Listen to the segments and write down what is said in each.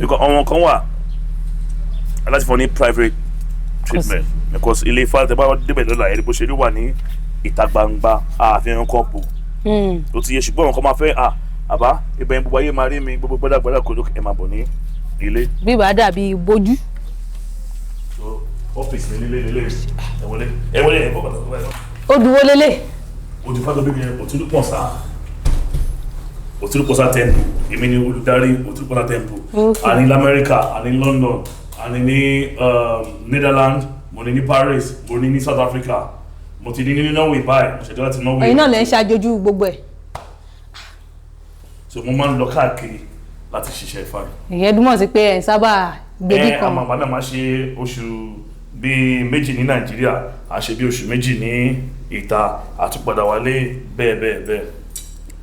because àwọn kan wà láti fún ní private treatment because ilé Ifá tẹ́ bá débẹ̀ lọ́la ẹ̀rí bó ṣe rí wà ní ìta gbangba àfihàn kan bò tó ti yẹ ṣùgbọ́n àwọn kan máa fẹ́ àbá ibẹ̀ gbogbo ayé máa rí mi gbogbo gbọ́dàgbọ́dà kò lókè ẹ̀ máa bọ̀ ní ilé. bí bá dàbí bójú. so ọ́fíìsì mi nílé ẹ wọlé ẹ bọ́ bàtà tó báyìí. ó dúró lélẹ̀. ojú fáwọn bíbí yẹn Òtúrúpọ̀sá temple èmi ni olùdarí Òtúrúpọ̀sá temple àní lamẹ́ríkà àní London àní ní Netherlands mo ní Paris mo ní South Africa mo ti ní Norway báyìí mo ṣètò láti Norway. ẹ̀yin náà lè ń ṣàjọjú gbogbo ẹ̀. so mo máa ń lọ káàkiri láti ṣiṣẹ́ Ifá. ìyẹn túmọ̀ sí pé ẹ̀ ń sábà gbèdí kan. àmọ́ àmọ́ máa ṣe oṣù bíi méjì ní Nàìjíríà a ṣe bí oṣù méjì ní ìta àtúpadà wálé bẹ́ẹ̀.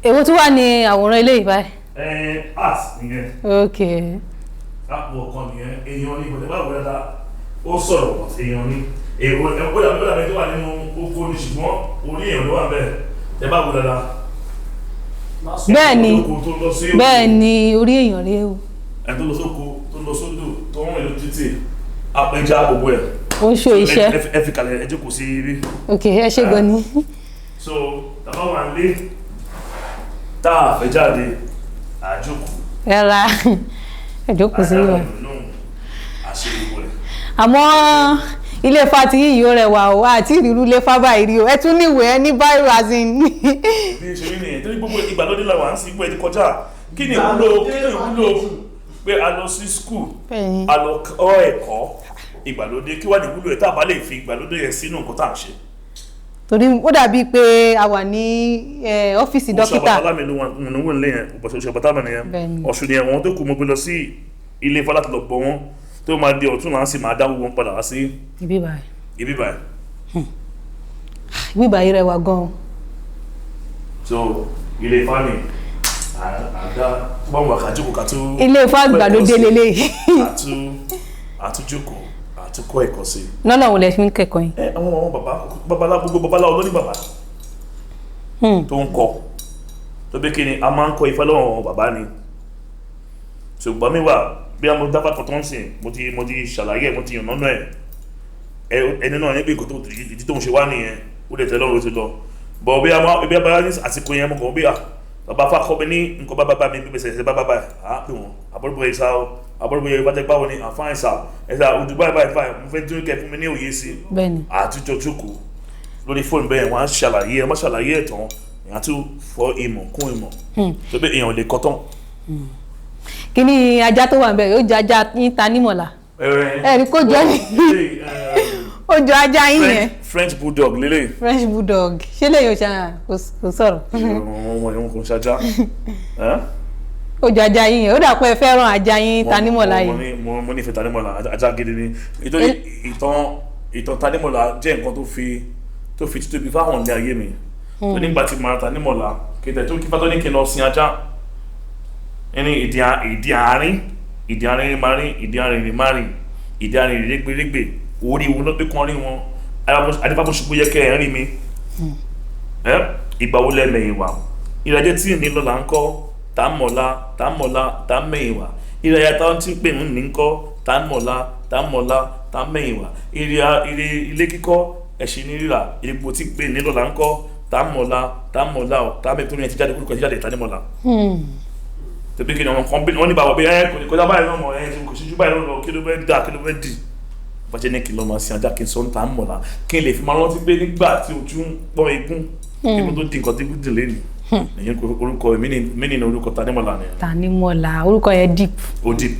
èwo tí wà ní àwòrán ilé ìbáyìí. art nìyẹn. ok. àpò ọ̀kan nìyẹn èèyàn ní ìbọ̀dẹ̀ báwo dáadáa ó sọ̀rọ̀ pọ̀ èèyàn ní èèwọ̀ ẹ̀kọ́dà tó wà nínú oko ní ṣùgbọ́n orí èèyàn ló wà bẹ́ẹ̀ ẹ báwo dáadáa. bẹ́ẹ̀ ni orí èèyàn rèé o. ẹ tó lọ sóko tó lọ sódò tó ń rìn lójú títì apẹja gbogbo ẹ. ó ń ṣó iṣẹ́. ẹ fi kalẹ̀ ẹ jókòó sí ibi. ok ẹ ṣe gan ni. so tàbá wà nílé tá a fẹ́ jáde àjókòó. ẹ ra ẹ jókòó sí wa. àṣẹ gbogbo ẹ. àmọ́ ilé Ifá tí yìí yóò rẹwà o àti ìrírú ilé Ifá báyìí rí o ẹ tún níwèé ẹ ní báyìí azin. bí ìṣòro nìyẹn torí gbogbo ìgbàlódé làwọn à ń sìn pé ti kọjá kí ni ìwúlò pé a lọ sí skul a lọ kọ́ ẹ̀kọ́ ìgbàlódé kí wàá ní ìwúlò ẹ̀ tá a bá lè fi ìgbàlódé yẹn sínú nǹkan tá à ń ṣe. torí ó dàbí pé a wà ní ọ́fíìsì dókítà. Ọ̀ṣọ́bàtálá mi ló wà nínú ilé yẹn Ọ̀ṣọ́bàtálá mi nìyẹn Ọ̀ṣun ni àwọn tó kù mo gbé lọ sí ilé Ifá láti lọ gbọ́ wọn tó máa di ọ̀tún láti máa dáwọ́ wọn padà wá sí ibi báyìí. ibi báyìí rẹwà gan-an. so ilé Ifá ni àdá wọn wà kájókòó kátó. ilé Ifá gbàlódé lélẹ̀. àtújókòó àtúkọ́ ẹ̀kọ́ sí. lọ́nà wo lẹ fi ń kẹ́kọ̀ọ́ yín. àwọn gbogbo babaláwo ló ní bàbá tó ń kọ́ tó bí kí ni a máa ń kọ́ Ifá lọ́wọ́ bàbá ni ṣùgbọ́n mi wà bí a mo dábàá kan tó ń sìn mo ti ṣàlàyé mo ti yàn nánà ẹni náà níbi ìkó tó ìdí tó ń ṣe wá nìyẹn ó lè tẹ́lọ́rùn ó ti lọ bọ̀ bí a bá ní àsìkò yẹn mo kàn bí bàbá Ifá kọ́ mi ní nǹkan bá mi gbèsè ẹ̀sẹ̀ bá pè wọ́n àbọ̀rọ̀bọ̀ ìsà àbọ̀rọ̀bọ̀ yẹn ìbátẹ́ pàwọn ní àfáàn ìsà ẹ̀sà ojú báyìí mo fẹ́ tún kẹ́ fún mi ní òye sí àtújọ jókòó lórí fóònù bẹ́ẹ̀ wọ́n á ṣàlàyé ẹ̀ má ṣàlàyé ẹ̀ tán èèyàn tún fọ ìmọ̀ kún ìmọ̀ tó bẹ́ẹ̀ èèyàn lè kọ́ tán. kí ni ajá tó wà ń bẹ̀ yóò jẹ ajá yín ta nímọ̀lá ẹ̀rí kó jọ ní ó jọ ajá yín yẹn. French bulldog lélẹ̀. French bulldog ṣé lè yóò ṣe kò sọ̀rọ̀. ọmọ kò ń ṣajá. ó jọ ajá yín yẹn ó dà pé ẹ fẹ́ràn ajá yín tanímọ̀lá yìí. mo nífẹ̀ẹ́ tanímọ̀lá ajá gidi ni nítorí ìtàn tanímọ̀lá jẹ́ nǹkan tó fi títóbi fáwọn ilé ayé mi tó nígbà tí màá tanímọ̀lá kìtẹ̀ tó kí fátọ́ ní kí n lọ sin ajá ẹni ìdí àárín marin ìdí àárín marin ìdí àárín rẹ́gbẹ̀rẹ́gbẹ̀ orí wọn lọ́pẹ́ kan rí wọn adébábọ̀ṣùgbọ́ yẹ kẹ́ ẹ̀ rí mi ìgbà wo lẹ́mẹ̀yìn wà ìrẹ́jẹ́ tí ní lọ́la ń kọ́ tá mẹ̀yìn wà ìrẹ́jẹ́ táwọn tí ń pè ní ń kọ́ tá mẹ̀yìn wà ilé kíkọ́ ẹ̀ṣin ní rírà ìrìgbò tí ń pè ní lọ́la ń kọ́ tá mẹ̀yìn tó ní ẹ̀ ti jáde kúrúkọ ti jáde ìtànímọ̀lá tẹ̀bí kí ni wọ́n ní bàbá bí kò dá báyìí lọ́mọ kò síjú báyìí lọ́mọ kí ló fẹ́ dà kí ló fẹ́ dì bàjẹ́ ní kí lọ́ máa sin ajá kí n sọ ń ta mọ̀lá kí n lè fi máa rántí pé nígbà tí ojú ń pọ́n igun tó di nǹkan tí gúdì lẹ́nu ẹ̀yìn orúkọ mi ní orúkọ Tanímọ̀lá ni. Tanímọ̀lá orúkọ yẹn deep. ó deep.